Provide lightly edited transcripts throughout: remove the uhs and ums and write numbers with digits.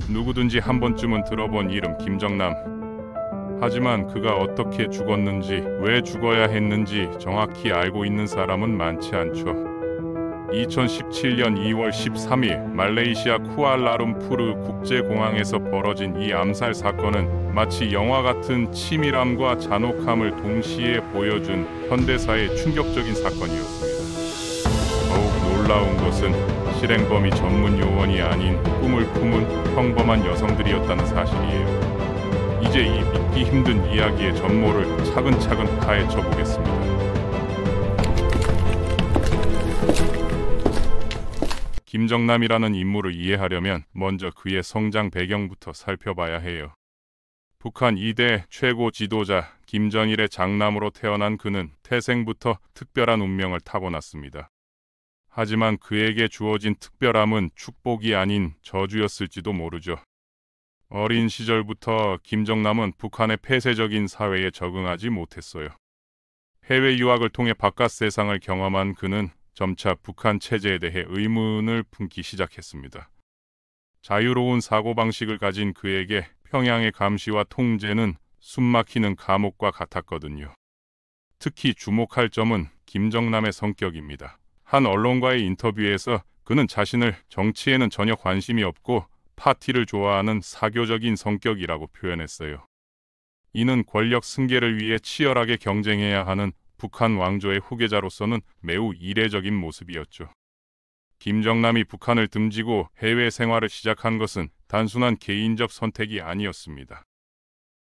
누구든지 한 번쯤은 들어본 이름 김정남. 하지만 그가 어떻게 죽었는지, 왜 죽어야 했는지 정확히 알고 있는 사람은 많지 않죠. 2017년 2월 13일 말레이시아 쿠알라룸푸르 국제공항에서 벌어진 이 암살 사건은 마치 영화 같은 치밀함과 잔혹함을 동시에 보여준 현대사의 충격적인 사건이었습니다. 더욱 놀라운 것은 실행범이 전문 요원이 아닌 꿈을 품은 평범한 여성들이었다는 사실이에요. 이제 이 믿기 힘든 이야기의 전모를 차근차근 파헤쳐 보겠습니다. 김정남이라는 인물을 이해하려면 먼저 그의 성장 배경부터 살펴봐야 해요. 북한 2대 최고 지도자 김정일의 장남으로 태어난 그는 태생부터 특별한 운명을 타고났습니다. 하지만 그에게 주어진 특별함은 축복이 아닌 저주였을지도 모르죠. 어린 시절부터 김정남은 북한의 폐쇄적인 사회에 적응하지 못했어요. 해외 유학을 통해 바깥 세상을 경험한 그는 점차 북한 체제에 대해 의문을 품기 시작했습니다. 자유로운 사고방식을 가진 그에게 평양의 감시와 통제는 숨막히는 감옥과 같았거든요. 특히 주목할 점은 김정남의 성격입니다. 한 언론과의 인터뷰에서 그는 자신을 정치에는 전혀 관심이 없고 파티를 좋아하는 사교적인 성격이라고 표현했어요. 이는 권력 승계를 위해 치열하게 경쟁해야 하는 북한 왕조의 후계자로서는 매우 이례적인 모습이었죠. 김정남이 북한을 등지고 해외 생활을 시작한 것은 단순한 개인적 선택이 아니었습니다.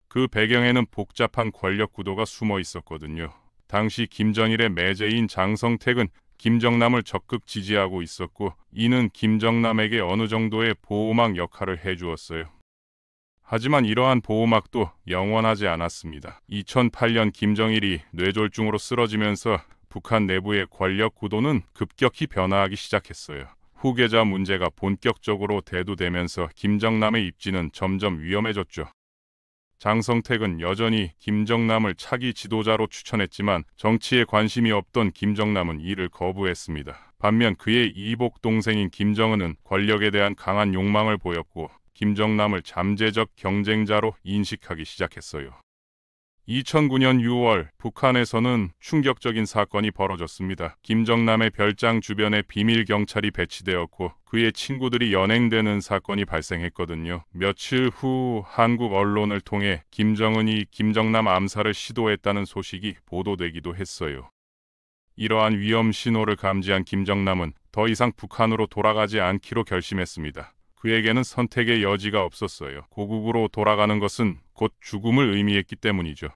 그 배경에는 복잡한 권력 구도가 숨어 있었거든요. 당시 김정일의 매제인 장성택은 김정남을 적극 지지하고 있었고, 이는 김정남에게 어느 정도의 보호막 역할을 해주었어요. 하지만 이러한 보호막도 영원하지 않았습니다. 2008년 김정일이 뇌졸중으로 쓰러지면서 북한 내부의 권력 구도는 급격히 변화하기 시작했어요. 후계자 문제가 본격적으로 대두되면서 김정남의 입지는 점점 위험해졌죠. 장성택은 여전히 김정남을 차기 지도자로 추천했지만 정치에 관심이 없던 김정남은 이를 거부했습니다. 반면 그의 이복 동생인 김정은은 권력에 대한 강한 욕망을 보였고 김정남을 잠재적 경쟁자로 인식하기 시작했어요. 2009년 6월 북한에서는 충격적인 사건이 벌어졌습니다. 김정남의 별장 주변에 비밀 경찰이 배치되었고 그의 친구들이 연행되는 사건이 발생했거든요. 며칠 후 한국 언론을 통해 김정은이 김정남 암살을 시도했다는 소식이 보도되기도 했어요. 이러한 위험 신호를 감지한 김정남은 더 이상 북한으로 돌아가지 않기로 결심했습니다. 그에게는 선택의 여지가 없었어요. 고국으로 돌아가는 것은 곧 죽음을 의미했기 때문이죠.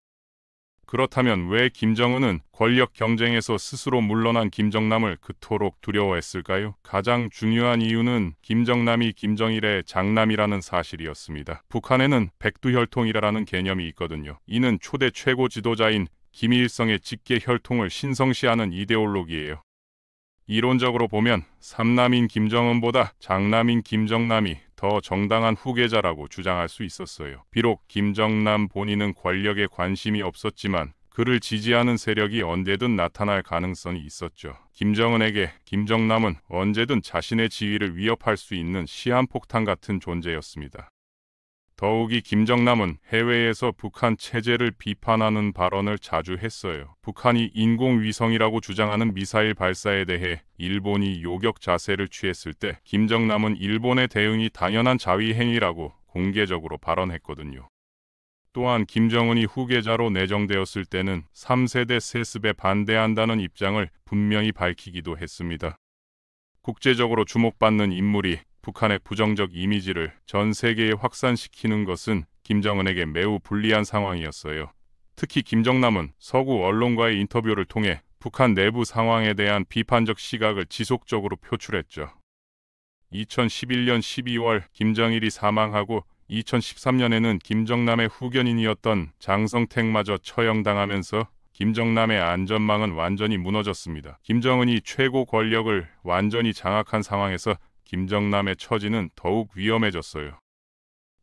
그렇다면 왜 김정은은 권력 경쟁에서 스스로 물러난 김정남을 그토록 두려워했을까요? 가장 중요한 이유는 김정남이 김정일의 장남이라는 사실이었습니다. 북한에는 백두혈통이라는 개념이 있거든요. 이는 초대 최고 지도자인 김일성의 직계 혈통을 신성시하는 이데올로기예요. 이론적으로 보면 삼남인 김정은보다 장남인 김정남이 더 정당한 후계자라고 주장할 수 있었어요. 비록 김정남 본인은 권력에 관심이 없었지만 그를 지지하는 세력이 언제든 나타날 가능성이 있었죠. 김정은에게 김정남은 언제든 자신의 지위를 위협할 수 있는 시한폭탄 같은 존재였습니다. 더욱이 김정남은 해외에서 북한 체제를 비판하는 발언을 자주 했어요. 북한이 인공위성이라고 주장하는 미사일 발사에 대해 일본이 요격 자세를 취했을 때 김정남은 일본의 대응이 당연한 자위행위라고 공개적으로 발언했거든요. 또한 김정은이 후계자로 내정되었을 때는 3세대 세습에 반대한다는 입장을 분명히 밝히기도 했습니다. 국제적으로 주목받는 인물이 북한의 부정적 이미지를 전 세계에 확산시키는 것은 김정은에게 매우 불리한 상황이었어요. 특히 김정남은 서구 언론과의 인터뷰를 통해 북한 내부 상황에 대한 비판적 시각을 지속적으로 표출했죠. 2011년 12월 김정일이 사망하고 2013년에는 김정남의 후견인이었던 장성택마저 처형당하면서 김정남의 안전망은 완전히 무너졌습니다. 김정은이 최고 권력을 완전히 장악한 상황에서 김정남의 처지는 더욱 위험해졌어요.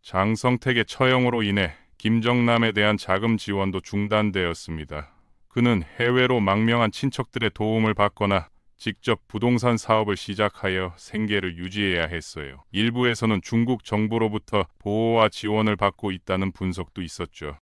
장성택의 처형으로 인해 김정남에 대한 자금 지원도 중단되었습니다. 그는 해외로 망명한 친척들의 도움을 받거나 직접 부동산 사업을 시작하여 생계를 유지해야 했어요. 일부에서는 중국 정부로부터 보호와 지원을 받고 있다는 분석도 있었죠.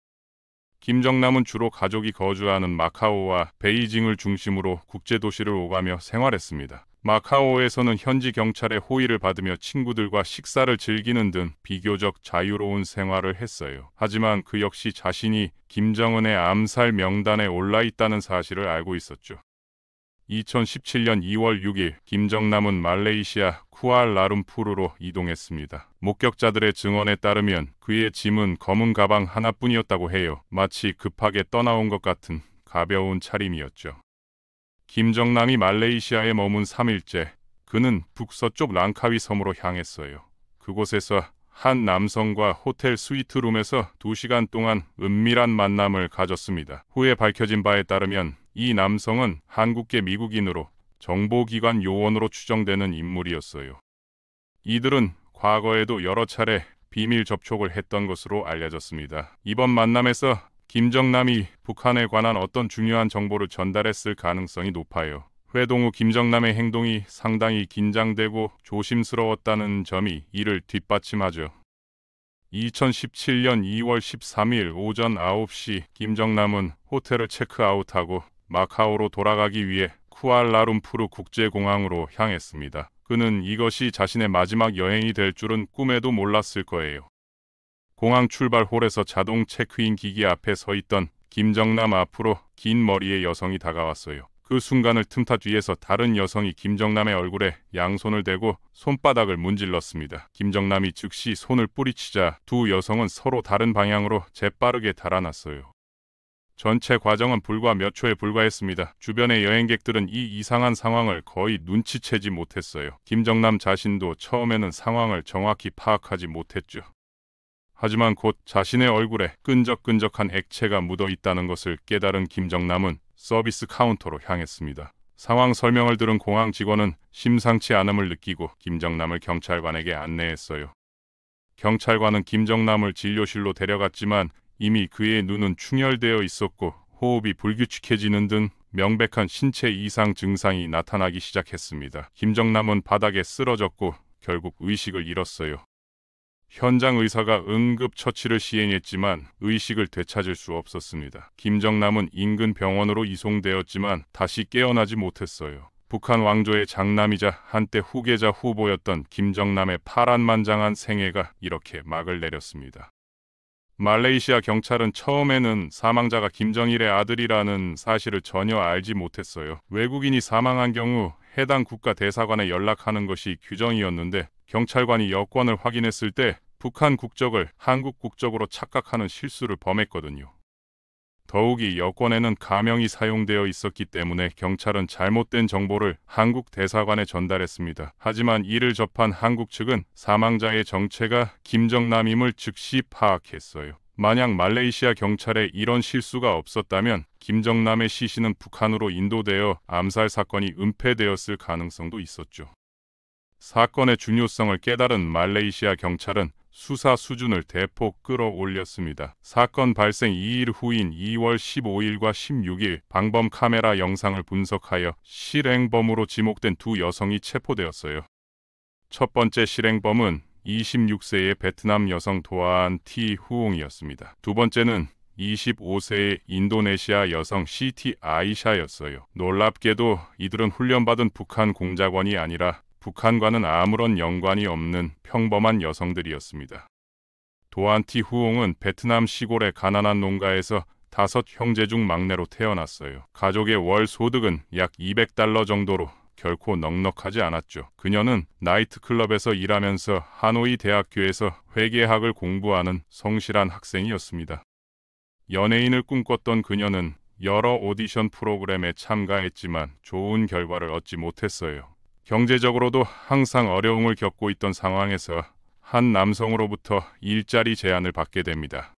김정남은 주로 가족이 거주하는 마카오와 베이징을 중심으로 국제도시를 오가며 생활했습니다. 마카오에서는 현지 경찰의 호의를 받으며 친구들과 식사를 즐기는 등 비교적 자유로운 생활을 했어요. 하지만 그 역시 자신이 김정은의 암살 명단에 올라 있다는 사실을 알고 있었죠. 2017년 2월 6일 김정남은 말레이시아 쿠알라룸푸르로 이동했습니다. 목격자들의 증언에 따르면 그의 짐은 검은 가방 하나뿐이었다고 해요. 마치 급하게 떠나온 것 같은 가벼운 차림이었죠. 김정남이 말레이시아에 머문 3일째, 그는 북서쪽 랑카위 섬으로 향했어요. 그곳에서 한 남성과 호텔 스위트룸에서 2시간 동안 은밀한 만남을 가졌습니다. 후에 밝혀진 바에 따르면 이 남성은 한국계 미국인으로 정보기관 요원으로 추정되는 인물이었어요. 이들은 과거에도 여러 차례 비밀 접촉을 했던 것으로 알려졌습니다. 이번 만남에서 김정남이 북한에 관한 어떤 중요한 정보를 전달했을 가능성이 높아요. 회동 후 김정남의 행동이 상당히 긴장되고 조심스러웠다는 점이 이를 뒷받침하죠. 2017년 2월 13일 오전 9시 김정남은 호텔을 체크아웃하고 마카오로 돌아가기 위해 쿠알라룸푸르 국제공항으로 향했습니다. 그는 이것이 자신의 마지막 여행이 될 줄은 꿈에도 몰랐을 거예요. 공항 출발홀에서 자동 체크인 기기 앞에 서 있던 김정남 앞으로 긴 머리의 여성이 다가왔어요. 그 순간을 틈타 뒤에서 다른 여성이 김정남의 얼굴에 양손을 대고 손바닥을 문질렀습니다. 김정남이 즉시 손을 뿌리치자 두 여성은 서로 다른 방향으로 재빠르게 달아났어요. 전체 과정은 불과 몇 초에 불과했습니다. 주변의 여행객들은 이 이상한 상황을 거의 눈치채지 못했어요. 김정남 자신도 처음에는 상황을 정확히 파악하지 못했죠. 하지만 곧 자신의 얼굴에 끈적끈적한 액체가 묻어 있다는 것을 깨달은 김정남은 서비스 카운터로 향했습니다. 상황 설명을 들은 공항 직원은 심상치 않음을 느끼고 김정남을 경찰관에게 안내했어요. 경찰관은 김정남을 진료실로 데려갔지만 이미 그의 눈은 충혈되어 있었고 호흡이 불규칙해지는 등 명백한 신체 이상 증상이 나타나기 시작했습니다. 김정남은 바닥에 쓰러졌고 결국 의식을 잃었어요. 현장 의사가 응급처치를 시행했지만 의식을 되찾을 수 없었습니다. 김정남은 인근 병원으로 이송되었지만 다시 깨어나지 못했어요. 북한 왕조의 장남이자 한때 후계자 후보였던 김정남의 파란만장한 생애가 이렇게 막을 내렸습니다. 말레이시아 경찰은 처음에는 사망자가 김정일의 아들이라는 사실을 전혀 알지 못했어요. 외국인이 사망한 경우 해당 국가 대사관에 연락하는 것이 규정이었는데 경찰관이 여권을 확인했을 때 북한 국적을 한국 국적으로 착각하는 실수를 범했거든요. 더욱이 여권에는 가명이 사용되어 있었기 때문에 경찰은 잘못된 정보를 한국 대사관에 전달했습니다. 하지만 이를 접한 한국 측은 사망자의 정체가 김정남임을 즉시 파악했어요. 만약 말레이시아 경찰에 이런 실수가 없었다면 김정남의 시신은 북한으로 인도되어 암살 사건이 은폐되었을 가능성도 있었죠. 사건의 중요성을 깨달은 말레이시아 경찰은 수사 수준을 대폭 끌어올렸습니다. 사건 발생 2일 후인 2월 15일과 16일 방범 카메라 영상을 분석하여 실행범으로 지목된 두 여성이 체포되었어요. 첫 번째 실행범은 26세의 베트남 여성 도안 티 후옹이었습니다. 두 번째는 25세의 인도네시아 여성 시티 아이샤였어요. 놀랍게도 이들은 훈련받은 북한 공작원이 아니라 북한과는 아무런 연관이 없는 평범한 여성들이었습니다. 도안티 후옹은 베트남 시골의 가난한 농가에서 5 형제 중 막내로 태어났어요. 가족의 월 소득은 약 $200 정도로 결코 넉넉하지 않았죠. 그녀는 나이트클럽에서 일하면서 하노이 대학교에서 회계학을 공부하는 성실한 학생이었습니다. 연예인을 꿈꿨던 그녀는 여러 오디션 프로그램에 참가했지만 좋은 결과를 얻지 못했어요. 경제적으로도 항상 어려움을 겪고 있던 상황에서 한 남성으로부터 일자리 제안을 받게 됩니다.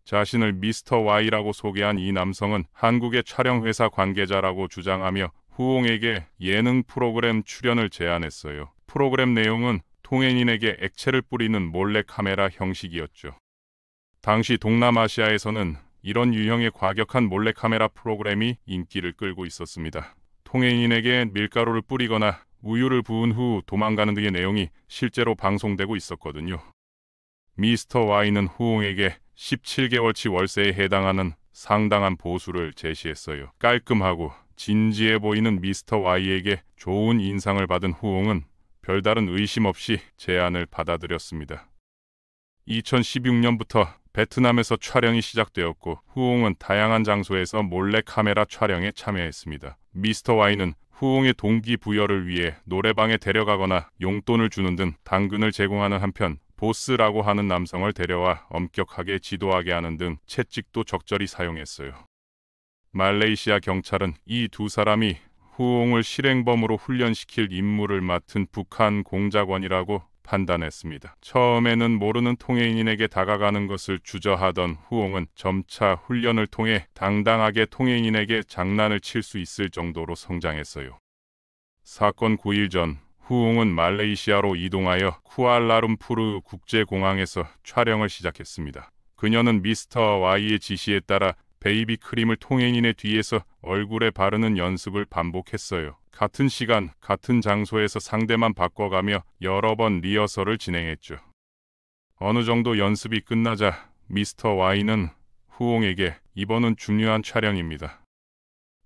자신을 미스터 Y라고 소개한 이 남성은 한국의 촬영회사 관계자라고 주장하며 후옹에게 예능 프로그램 출연을 제안했어요. 프로그램 내용은 통행인에게 액체를 뿌리는 몰래카메라 형식이었죠. 당시 동남아시아에서는 이런 유형의 과격한 몰래카메라 프로그램이 인기를 끌고 있었습니다. 통행인에게 밀가루를 뿌리거나 우유를 부은 후 도망가는 등의 내용이 실제로 방송되고 있었거든요. 미스터 Y는 후옹에게 17개월치 월세에 해당하는 상당한 보수를 제시했어요. 깔끔하고 진지해 보이는 미스터 Y에게 좋은 인상을 받은 후옹은 별다른 의심 없이 제안을 받아들였습니다. 2016년부터 베트남에서 촬영이 시작되었고 후옹은 다양한 장소에서 몰래 카메라 촬영에 참여했습니다. 미스터 Y는 후옹의 동기부여를 위해 노래방에 데려가거나 용돈을 주는 등 당근을 제공하는 한편 보스라고 하는 남성을 데려와 엄격하게 지도하게 하는 등 채찍도 적절히 사용했어요. 말레이시아 경찰은 이 두 사람이 후옹을 실행범으로 훈련시킬 임무를 맡은 북한 공작원이라고 판단했습니다. 처음에는 모르는 통행인에게 다가가는 것을 주저하던 후옹은 점차 훈련을 통해 당당하게 통행인에게 장난을 칠 수 있을 정도로 성장했어요. 사건 9일 전 후옹은 말레이시아로 이동하여 쿠알라룸푸르 국제공항에서 촬영을 시작했습니다. 그녀는 미스터 Y의 지시에 따라 베이비 크림을 통행인의 뒤에서 얼굴에 바르는 연습을 반복했어요. 같은 시간, 같은 장소에서 상대만 바꿔가며 여러 번 리허설을 진행했죠. 어느 정도 연습이 끝나자 미스터 Y는 후옹에게 이번은 중요한 촬영입니다.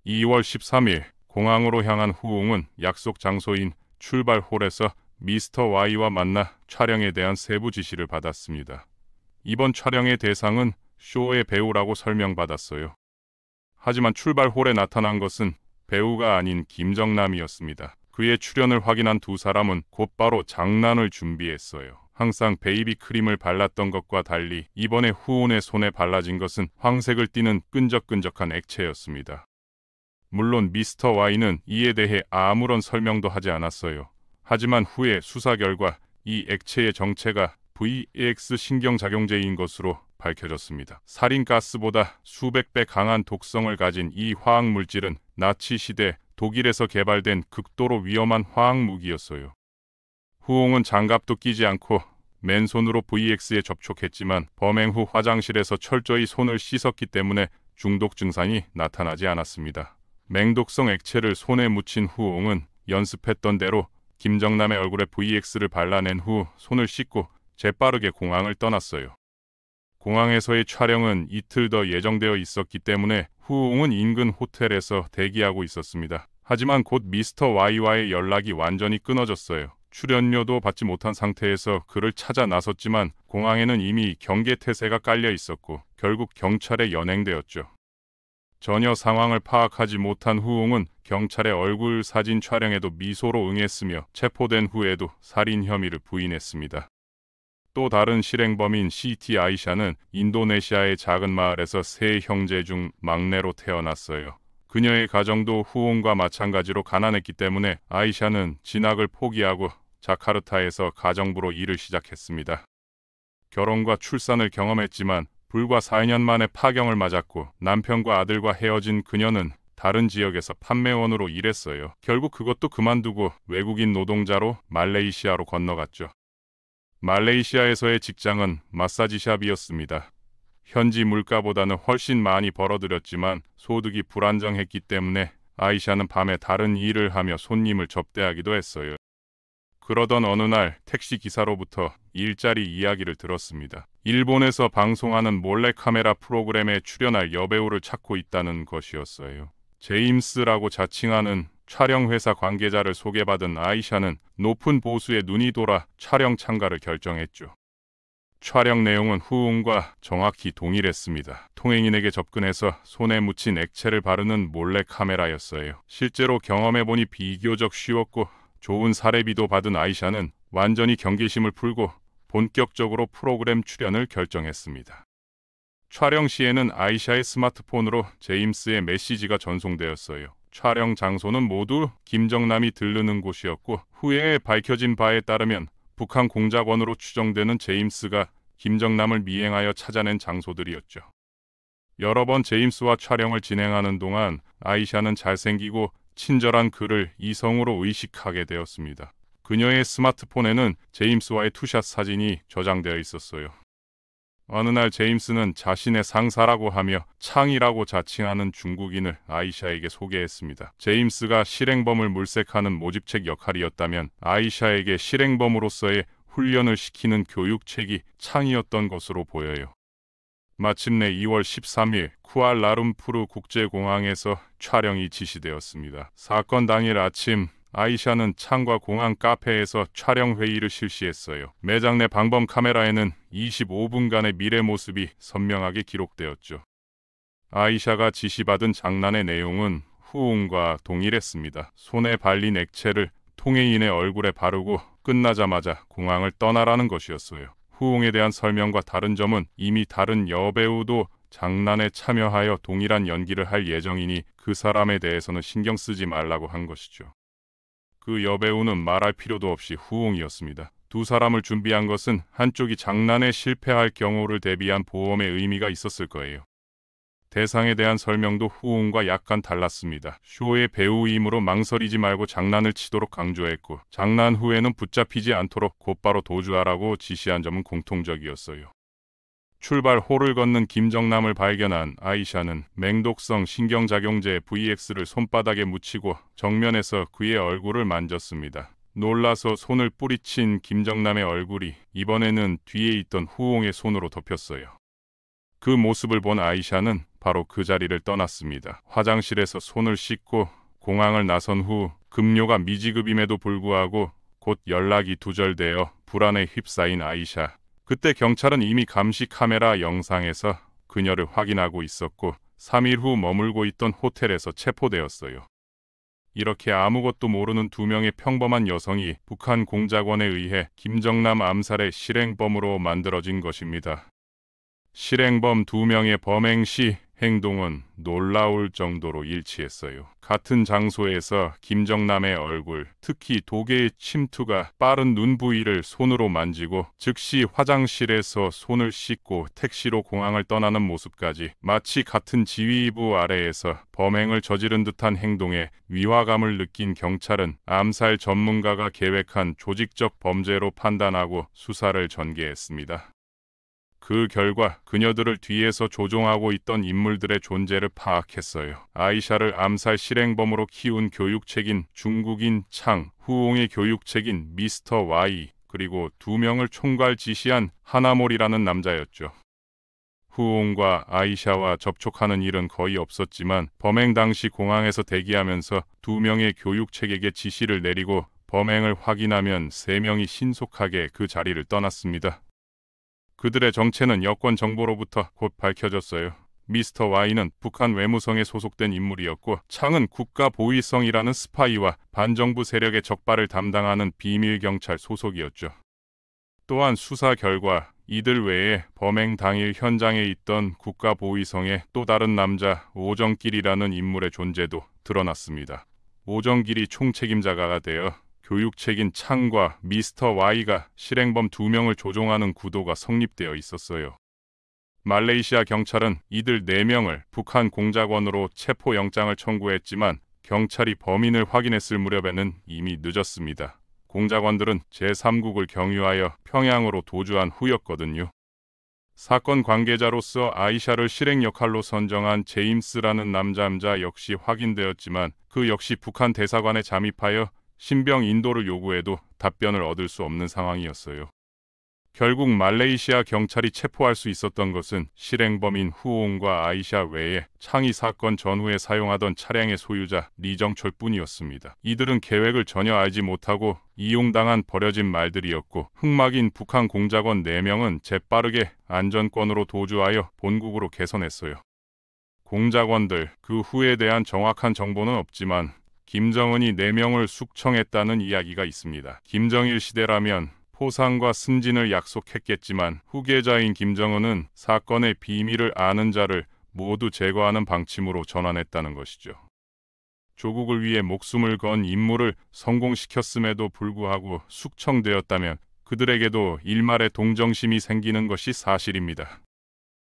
2월 13일 공항으로 향한 후옹은 약속 장소인 출발홀에서 미스터 Y와 만나 촬영에 대한 세부 지시를 받았습니다. 이번 촬영의 대상은 쇼의 배우라고 설명받았어요. 하지만 출발홀에 나타난 것은 배우가 아닌 김정남이었습니다. 그의 출연을 확인한 두 사람은 곧바로 장난을 준비했어요. 항상 베이비 크림을 발랐던 것과 달리 이번에 후온의 손에 발라진 것은 황색을 띠는 끈적끈적한 액체였습니다. 물론 미스터 Y는 이에 대해 아무런 설명도 하지 않았어요. 하지만 후에 수사 결과 이 액체의 정체가 VX 신경작용제인 것으로 밝혀졌습니다. 살인가스보다 수백 배 강한 독성을 가진 이 화학물질은 나치 시대 독일에서 개발된 극도로 위험한 화학무기였어요. 후옹은 장갑도 끼지 않고 맨손으로 VX에 접촉했지만 범행 후 화장실에서 철저히 손을 씻었기 때문에 중독 증상이 나타나지 않았습니다. 맹독성 액체를 손에 묻힌 후옹은 연습했던 대로 김정남의 얼굴에 VX를 발라낸 후 손을 씻고 재빠르게 공항을 떠났어요. 공항에서의 촬영은 이틀 더 예정되어 있었기 때문에 후옹은 인근 호텔에서 대기하고 있었습니다. 하지만 곧 미스터 Y와의 연락이 완전히 끊어졌어요. 출연료도 받지 못한 상태에서 그를 찾아 나섰지만 공항에는 이미 경계 태세가 깔려 있었고 결국 경찰에 연행되었죠. 전혀 상황을 파악하지 못한 후옹은 경찰의 얼굴 사진 촬영에도 미소로 응했으며 체포된 후에도 살인 혐의를 부인했습니다. 또 다른 실행범인 시티 아이샤는 인도네시아의 작은 마을에서 세 형제 중 막내로 태어났어요. 그녀의 가정도 후옹과 마찬가지로 가난했기 때문에 아이샤는 진학을 포기하고 자카르타에서 가정부로 일을 시작했습니다. 결혼과 출산을 경험했지만 불과 4년 만에 파경을 맞았고 남편과 아들과 헤어진 그녀는 다른 지역에서 판매원으로 일했어요. 결국 그것도 그만두고 외국인 노동자로 말레이시아로 건너갔죠. 말레이시아에서의 직장은 마사지샵이었습니다. 현지 물가보다는 훨씬 많이 벌어들였지만 소득이 불안정했기 때문에 아이샤는 밤에 다른 일을 하며 손님을 접대하기도 했어요. 그러던 어느 날 택시기사로부터 일자리 이야기를 들었습니다. 일본에서 방송하는 몰래카메라 프로그램에 출연할 여배우를 찾고 있다는 것이었어요. 제임스라고 자칭하는 촬영회사 관계자를 소개받은 아이샤는 높은 보수에 눈이 돌아 촬영 참가를 결정했죠. 촬영 내용은 후옹과 정확히 동일했습니다. 통행인에게 접근해서 손에 묻힌 액체를 바르는 몰래카메라였어요. 실제로 경험해보니 비교적 쉬웠고 좋은 사례비도 받은 아이샤는 완전히 경계심을 풀고 본격적으로 프로그램 출연을 결정했습니다. 촬영 시에는 아이샤의 스마트폰으로 제임스의 메시지가 전송되었어요. 촬영 장소는 모두 김정남이 들르는 곳이었고 후에 밝혀진 바에 따르면 북한 공작원으로 추정되는 제임스가 김정남을 미행하여 찾아낸 장소들이었죠. 여러 번 제임스와 촬영을 진행하는 동안 아이샤는 잘생기고 친절한 그를 이성으로 의식하게 되었습니다. 그녀의 스마트폰에는 제임스와의 투샷 사진이 저장되어 있었어요. 어느 날 제임스는 자신의 상사라고 하며 창이라고 자칭하는 중국인을 아이샤에게 소개했습니다. 제임스가 실행범을 물색하는 모집책 역할이었다면 아이샤에게 실행범으로서의 훈련을 시키는 교육책이 창이었던 것으로 보여요. 마침내 2월 13일 쿠알라룸푸르 국제공항에서 촬영이 지시되었습니다. 사건 당일 아침 아이샤는 창과 공항 카페에서 촬영 회의를 실시했어요. 매장 내 방범 카메라에는 25분간의 미래 모습이 선명하게 기록되었죠. 아이샤가 지시받은 장난의 내용은 후웅과 동일했습니다. 손에 발린 액체를 통해인의 얼굴에 바르고 끝나자마자 공항을 떠나라는 것이었어요. 후웅에 대한 설명과 다른 점은 이미 다른 여배우도 장난에 참여하여 동일한 연기를 할 예정이니 그 사람에 대해서는 신경 쓰지 말라고 한 것이죠. 그 여배우는 말할 필요도 없이 후웅이었습니다. 두 사람을 준비한 것은 한쪽이 장난에 실패할 경우를 대비한 보험의 의미가 있었을 거예요. 대상에 대한 설명도 후웅과 약간 달랐습니다. 쇼의 배우이므로 망설이지 말고 장난을 치도록 강조했고 장난 후에는 붙잡히지 않도록 곧바로 도주하라고 지시한 점은 공통적이었어요. 출발 홀을 걷는 김정남을 발견한 아이샤는 맹독성 신경작용제 VX를 손바닥에 묻히고 정면에서 그의 얼굴을 만졌습니다. 놀라서 손을 뿌리친 김정남의 얼굴이 이번에는 뒤에 있던 후웅의 손으로 덮였어요. 그 모습을 본 아이샤는 바로 그 자리를 떠났습니다. 화장실에서 손을 씻고 공항을 나선 후 급료가 미지급임에도 불구하고 곧 연락이 두절되어 불안에 휩싸인 아이샤. 그때 경찰은 이미 감시 카메라 영상에서 그녀를 확인하고 있었고 3일 후 머물고 있던 호텔에서 체포되었어요. 이렇게 아무것도 모르는 두 명의 평범한 여성이 북한 공작원에 의해 김정남 암살의 실행범으로 만들어진 것입니다. 실행범 두 명의 범행 시 행동은 놀라울 정도로 일치했어요. 같은 장소에서 김정남의 얼굴, 특히 독의 침투가 빠른 눈 부위를 손으로 만지고 즉시 화장실에서 손을 씻고 택시로 공항을 떠나는 모습까지 마치 같은 지휘부 아래에서 범행을 저지른 듯한 행동에 위화감을 느낀 경찰은 암살 전문가가 계획한 조직적 범죄로 판단하고 수사를 전개했습니다. 그 결과 그녀들을 뒤에서 조종하고 있던 인물들의 존재를 파악했어요. 아이샤를 암살 실행범으로 키운 교육책인 중국인 창, 후옹의 교육책인 미스터 Y, 그리고 두 명을 총괄 지시한 하나몰이라는 남자였죠. 후옹과 아이샤와 접촉하는 일은 거의 없었지만 범행 당시 공항에서 대기하면서 두 명의 교육책에게 지시를 내리고 범행을 확인하면 세 명이 신속하게 그 자리를 떠났습니다. 그들의 정체는 여권 정보로부터 곧 밝혀졌어요. 미스터 Y는 북한 외무성에 소속된 인물이었고 창은 국가보위성이라는 스파이와 반정부 세력의 적발을 담당하는 비밀경찰 소속이었죠. 또한 수사 결과 이들 외에 범행 당일 현장에 있던 국가보위성의 또 다른 남자 오정길이라는 인물의 존재도 드러났습니다. 오정길이 총책임자가 되어 교육책인 창과 미스터 Y가 실행범 두 명을 조종하는 구도가 성립되어 있었어요. 말레이시아 경찰은 이들 4명을 북한 공작원으로 체포영장을 청구했지만 경찰이 범인을 확인했을 무렵에는 이미 늦었습니다. 공작원들은 제3국을 경유하여 평양으로 도주한 후였거든요. 사건 관계자로서 아이샤를 실행 역할로 선정한 제임스라는 남자 역시 확인되었지만 그 역시 북한 대사관에 잠입하여 신병 인도를 요구해도 답변을 얻을 수 없는 상황이었어요. 결국 말레이시아 경찰이 체포할 수 있었던 것은 실행범인 후옹과 아이샤 외에 창이 사건 전후에 사용하던 차량의 소유자 리정철뿐이었습니다. 이들은 계획을 전혀 알지 못하고 이용당한 버려진 말들이었고 흑막인 북한 공작원 4명은 재빠르게 안전권으로 도주하여 본국으로 개선했어요. 공작원들, 그 후에 대한 정확한 정보는 없지만 김정은이 4명을 숙청했다는 이야기가 있습니다. 김정일 시대라면 포상과 승진을 약속했겠지만 후계자인 김정은은 사건의 비밀을 아는 자를 모두 제거하는 방침으로 전환했다는 것이죠. 조국을 위해 목숨을 건 임무를 성공시켰음에도 불구하고 숙청되었다면 그들에게도 일말의 동정심이 생기는 것이 사실입니다.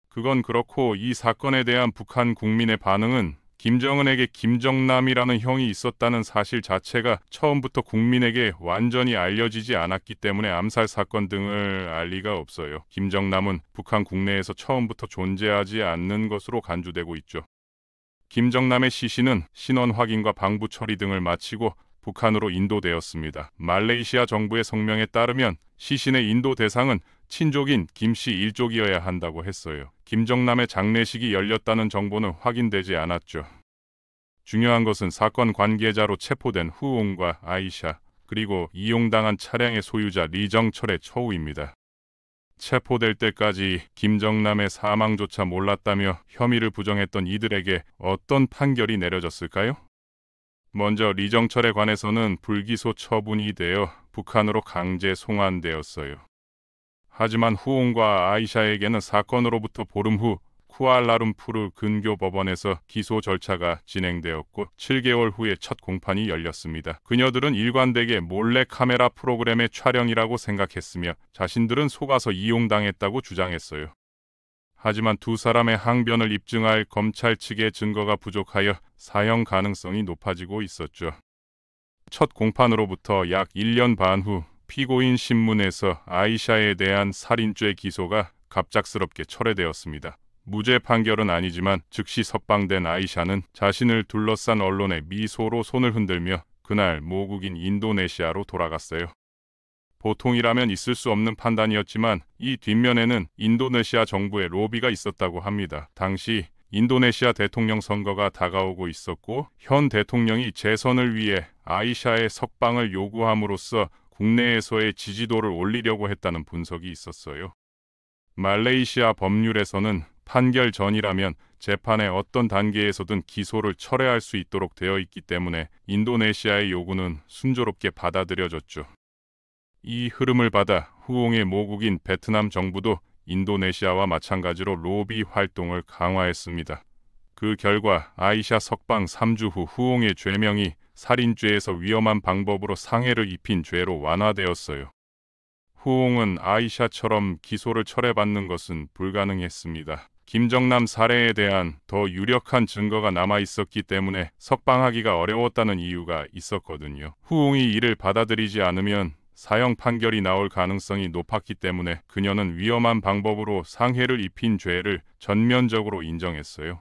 그건 그렇고 이 사건에 대한 북한 국민의 반응은 김정은에게 김정남이라는 형이 있었다는 사실 자체가 처음부터 국민에게 완전히 알려지지 않았기 때문에 암살 사건 등을 알 리가 없어요. 김정남은 북한 국내에서 처음부터 존재하지 않는 것으로 간주되고 있죠. 김정남의 시신은 신원 확인과 방부 처리 등을 마치고 북한으로 인도되었습니다. 말레이시아 정부의 성명에 따르면 시신의 인도 대상은 친족인 김씨 일족이어야 한다고 했어요. 김정남의 장례식이 열렸다는 정보는 확인되지 않았죠. 중요한 것은 사건 관계자로 체포된 후옹과 아이샤, 그리고 이용당한 차량의 소유자 리정철의 처우입니다. 체포될 때까지 김정남의 사망조차 몰랐다며 혐의를 부정했던 이들에게 어떤 판결이 내려졌을까요? 먼저 리정철에 관해서는 불기소 처분이 되어 북한으로 강제 송환되었어요. 하지만 후옹과 아이샤에게는 사건으로부터 보름 후 쿠알라룸푸르 근교 법원에서 기소 절차가 진행되었고 7개월 후에 첫 공판이 열렸습니다. 그녀들은 일관되게 몰래 카메라 프로그램의 촬영이라고 생각했으며 자신들은 속아서 이용당했다고 주장했어요. 하지만 두 사람의 항변을 입증할 검찰 측의 증거가 부족하여 사형 가능성이 높아지고 있었죠. 첫 공판으로부터 약 1년 반 후 피고인 신문에서 아이샤에 대한 살인죄 기소가 갑작스럽게 철회되었습니다. 무죄 판결은 아니지만 즉시 석방된 아이샤는 자신을 둘러싼 언론의 미소로 손을 흔들며 그날 모국인 인도네시아로 돌아갔어요. 보통이라면 있을 수 없는 판단이었지만 이 뒷면에는 인도네시아 정부의 로비가 있었다고 합니다. 당시 인도네시아 대통령 선거가 다가오고 있었고 현 대통령이 재선을 위해 아이샤의 석방을 요구함으로써 국내에서의 지지도를 올리려고 했다는 분석이 있었어요. 말레이시아 법률에서는 판결 전이라면 재판의 어떤 단계에서든 기소를 철회할 수 있도록 되어 있기 때문에 인도네시아의 요구는 순조롭게 받아들여졌죠. 이 흐름을 받아 후옹의 모국인 베트남 정부도 인도네시아와 마찬가지로 로비 활동을 강화했습니다. 그 결과 아이샤 석방 3주 후 후옹의 죄명이 살인죄에서 위험한 방법으로 상해를 입힌 죄로 완화되었어요. 후옹은 아이샤처럼 기소를 철회받는 것은 불가능했습니다. 김정남 살해에 대한 더 유력한 증거가 남아 있었기 때문에 석방하기가 어려웠다는 이유가 있었거든요. 후옹이 이를 받아들이지 않으면 사형 판결이 나올 가능성이 높았기 때문에 그녀는 위험한 방법으로 상해를 입힌 죄를 전면적으로 인정했어요.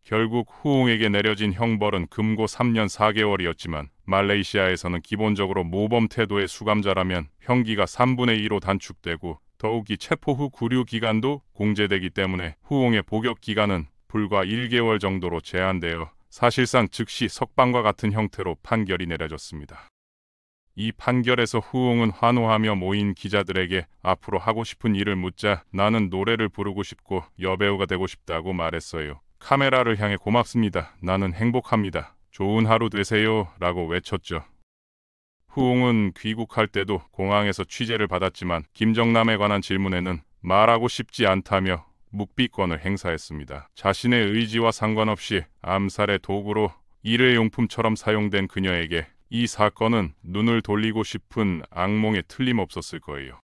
결국 후옹에게 내려진 형벌은 금고 3년 4개월이었지만 말레이시아에서는 기본적으로 모범 태도의 수감자라면 형기가 3분의 2로 단축되고 더욱이 체포 후 구류 기간도 공제되기 때문에 후옹의 복역 기간은 불과 1개월 정도로 제한되어 사실상 즉시 석방과 같은 형태로 판결이 내려졌습니다. 이 판결에서 후옹은 환호하며 모인 기자들에게 앞으로 하고 싶은 일을 묻자 나는 노래를 부르고 싶고 여배우가 되고 싶다고 말했어요. 카메라를 향해 고맙습니다. 나는 행복합니다. 좋은 하루 되세요. 라고 외쳤죠. 후옹은 귀국할 때도 공항에서 취재를 받았지만 김정남에 관한 질문에는 말하고 싶지 않다며 묵비권을 행사했습니다. 자신의 의지와 상관없이 암살의 도구로 일회용품처럼 사용된 그녀에게 이 사건은 눈을 돌리고 싶은 악몽에 틀림없었을 거예요.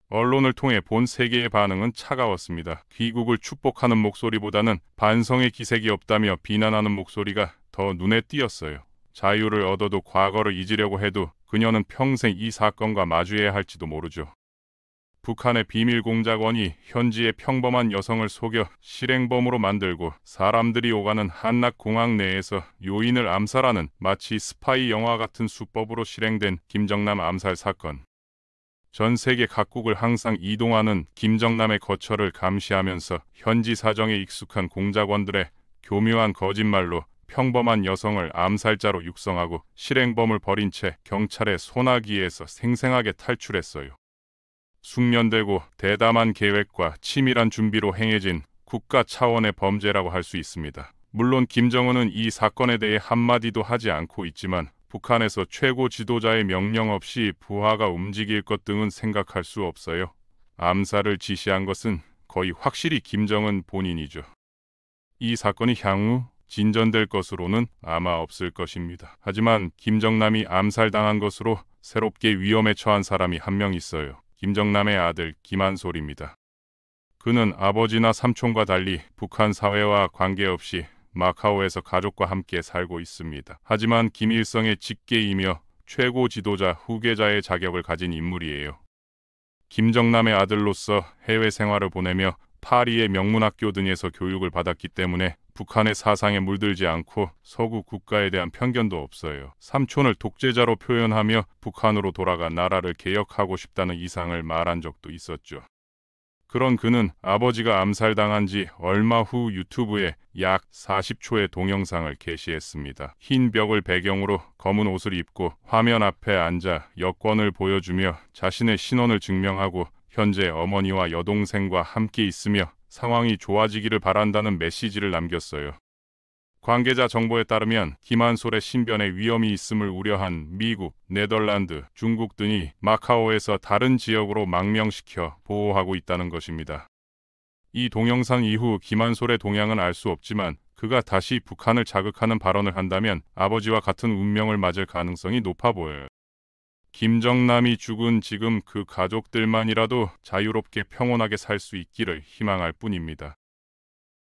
언론을 통해 본 세계의 반응은 차가웠습니다. 귀국을 축복하는 목소리보다는 반성의 기색이 없다며 비난하는 목소리가 더 눈에 띄었어요. 자유를 얻어도 과거를 잊으려고 해도 그녀는 평생 이 사건과 마주해야 할지도 모르죠. 북한의 비밀공작원이 현지의 평범한 여성을 속여 실행범으로 만들고 사람들이 오가는 한낙공항 내에서 요인을 암살하는 마치 스파이 영화 같은 수법으로 실행된 김정남 암살 사건. 전 세계 각국을 항상 이동하는 김정남의 거처를 감시하면서 현지 사정에 익숙한 공작원들의 교묘한 거짓말로 평범한 여성을 암살자로 육성하고 실행범을 버린 채 경찰의 소나기에서 생생하게 탈출했어요. 숙련되고 대담한 계획과 치밀한 준비로 행해진 국가 차원의 범죄라고 할 수 있습니다. 물론 김정은은 이 사건에 대해 한마디도 하지 않고 있지만 북한에서 최고 지도자의 명령 없이 부하가 움직일 것 등은 생각할 수 없어요. 암살을 지시한 것은 거의 확실히 김정은 본인이죠. 이 사건이 향후 진전될 것으로는 아마 없을 것입니다. 하지만 김정남이 암살당한 것으로 새롭게 위험에 처한 사람이 한 명 있어요. 김정남의 아들 김한솔입니다. 그는 아버지나 삼촌과 달리 북한 사회와 관계없이 마카오에서 가족과 함께 살고 있습니다. 하지만 김일성의 직계이며 최고 지도자 후계자의 자격을 가진 인물이에요. 김정남의 아들로서 해외 생활을 보내며 파리의 명문학교 등에서 교육을 받았기 때문에 북한의 사상에 물들지 않고 서구 국가에 대한 편견도 없어요. 삼촌을 독재자로 표현하며 북한으로 돌아가 나라를 개혁하고 싶다는 이상을 말한 적도 있었죠. 그런 그는 아버지가 암살당한 지 얼마 후 유튜브에 약 40초의 동영상을 게시했습니다. 흰 벽을 배경으로 검은 옷을 입고 화면 앞에 앉아 여권을 보여주며 자신의 신원을 증명하고 현재 어머니와 여동생과 함께 있으며 상황이 좋아지기를 바란다는 메시지를 남겼어요. 관계자 정보에 따르면 김한솔의 신변에 위험이 있음을 우려한 미국, 네덜란드, 중국 등이 마카오에서 다른 지역으로 망명시켜 보호하고 있다는 것입니다. 이 동영상 이후 김한솔의 동향은 알 수 없지만 그가 다시 북한을 자극하는 발언을 한다면 아버지와 같은 운명을 맞을 가능성이 높아 보여요. 김정남이 죽은 지금 그 가족들만이라도 자유롭게 평온하게 살 수 있기를 희망할 뿐입니다.